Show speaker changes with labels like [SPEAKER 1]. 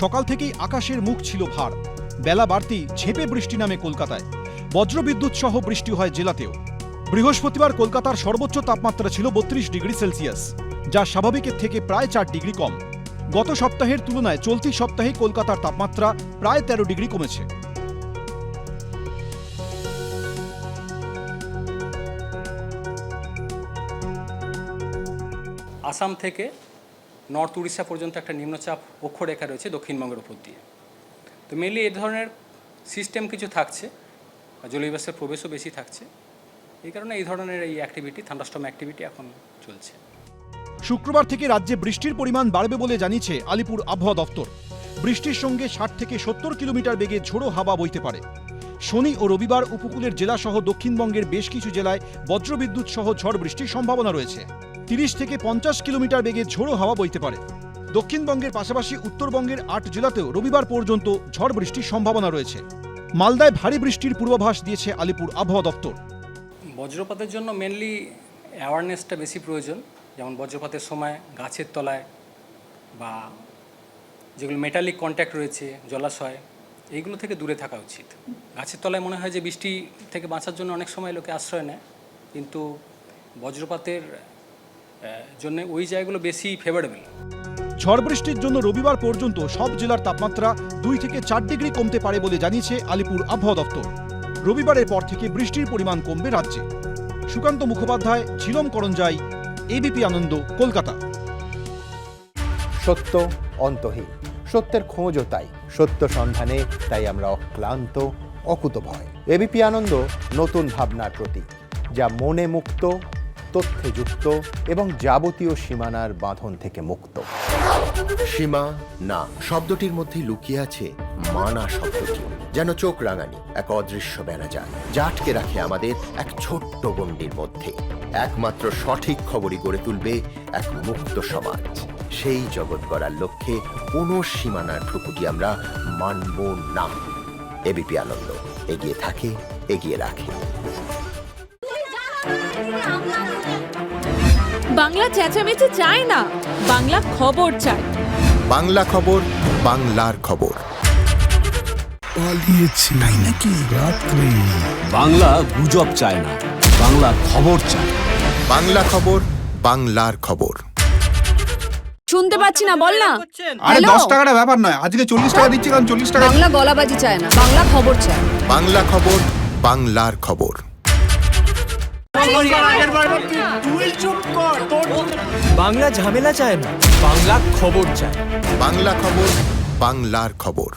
[SPEAKER 1] সকাল থেকেই আকাশের মুখ ছিল ভার। বেলা বাড়তি ঝেঁপে বৃষ্টি নামে কলকাতায়। বজ্রবিদ্যুৎ সহ বৃষ্টি হয় জেলাতেও। বৃহস্পতিবার কলকাতার সর্বোচ্চ তাপমাত্রা ছিল 32 ডিগ্রি সেলসিয়াস, যা স্বাভাবিকের থেকে প্রায় 4 ডিগ্রি কম। গত সপ্তাহের তুলনায় চলতি সপ্তাহে কলকাতার তাপমাত্রা প্রায় 13 ডিগ্রি কমেছে।
[SPEAKER 2] আসাম থেকে নর্থ উড়িষ্যা পর্যন্ত একটা নিম্নচাপ অক্ষরেখা রয়েছে দক্ষিণবঙ্গের উপর দিয়ে। তো মেনলি এই ধরনের সিস্টেম কিছু থাকছে, জলীয়বাষ্পের প্রবেশও বেশি থাকছে। এই কারণে এই ধরনের এই অ্যাক্টিভিটি, থান্ডারস্টর্ম অ্যাক্টিভিটি এখন চলছে।
[SPEAKER 1] শুক্রবার থেকে রাজ্যে বৃষ্টির পরিমাণ বাড়বে বলে জানিয়েছে আলিপুর আবহাওয়া দফতর। বৃষ্টির সঙ্গে 60 থেকে 70 কিলোমিটার বেগে ঝোড়ো হাওয়া বইতে পারে। শনি ও রবিবার উপকূলের জেলাসহ দক্ষিণবঙ্গের বেশ কিছু জেলায় বজ্রবিদ্যুৎ সহ ঝড় বৃষ্টির সম্ভাবনা রয়েছে। 30 থেকে 50 কিলোমিটার বেগে ঝোড়ো হাওয়া বইতে পারে। দক্ষিণবঙ্গের পাশাপাশি উত্তরবঙ্গের 8 জেলাতেও রবিবার পর্যন্ত ঝড় বৃষ্টির সম্ভাবনা রয়েছে। মালদায় ভারী বৃষ্টির পূর্বাভাস দিয়েছে আলিপুর আবহাওয়া দফতর।
[SPEAKER 2] বজ্রপাতের জন্য মেনলি অ্যাওয়ারনেসটা বেশি প্রয়োজন। যেমন বজ্রপাতের সময় গাছের তলায় বা যেগুলো মেটালিক কন্ট্যাক্ট রয়েছে, জলাশয়, এইগুলো থেকে দূরে থাকা উচিত। গাছের তলায় মনে হয় যে বৃষ্টি থেকে বাঁচার জন্য অনেক সময় লোকে আশ্রয় নেয়, কিন্তু বজ্রপাতের জন্য ওই জায়গাগুলো বেশি ফেভারেবল।
[SPEAKER 1] ঝড় বৃষ্টির জন্য রবিবার পর্যন্ত সব জেলার তাপমাত্রা 2 থেকে 4 ডিগ্রি কমতে পারে বলে জানিয়েছে আলিপুর আবহাওয়া দফতর। রবিবারের পর থেকে বৃষ্টির পরিমাণ কমবে রাজ্যে। সুকান্ত মুখোপাধ্যায়, ঝিলম করঞ্জাই, এবিপি আনন্দ, কলকাতা।
[SPEAKER 3] সত্য অন্তহীন, সত্যের খোঁজও তাই, সত্য সন্ধানে তাই আমরা অক্লান্ত, অকুতভয়। এবিপি আনন্দ নতুন ভাবনার প্রতীক, যা মনে মুক্ত, তথ্যে যুক্ত এবং যাবতীয় সীমানার বাঁধন থেকে মুক্ত।
[SPEAKER 4] সীমা না শব্দটির মধ্যে লুকিয়ে আছে মানা শব্দটি, যেন চোখ রাঙানি এক অদৃশ্য বেড়াজাল, যা আটকে রাখে আমাদের এক ছোট্ট গণ্ডির মধ্যে। একমাত্র সঠিক খবরই গড়ে তুলবে এক মুক্ত সমাজ। সেই জগৎ গড়ার লক্ষ্যে কোনো সীমানার ঠুকুটি আমরা মানব না। এবিপি আনন্দ এগিয়ে থাকে, এগিয়ে রাখে।
[SPEAKER 5] বাংলা চেঁচামেচি চায় না, বাংলা খবর চায়।
[SPEAKER 4] বাংলা খবর, বাংলার খবর।
[SPEAKER 6] পালিয়েছে তাই নাকি রাত্রে?
[SPEAKER 7] বাংলা গুজব চায় না, বাংলা খবর চায়।
[SPEAKER 4] বাংলা খবর, বাংলার খবর।
[SPEAKER 5] শুনতে পাচ্ছি না, বল না।
[SPEAKER 6] আরে 10 টাকাটা ব্যাপার নয়, আজকে 40 টাকা দিচ্ছি, কারণ 40 টাকা।
[SPEAKER 5] বাংলা গলাবাজি চায় না, বাংলা খবর চায়।
[SPEAKER 4] বাংলা খবর, বাংলার খবর।
[SPEAKER 7] বাংলা ঝামেলা চায় না, বাংলা খবর চায়।
[SPEAKER 4] বাংলা খবর, বাংলার খবর।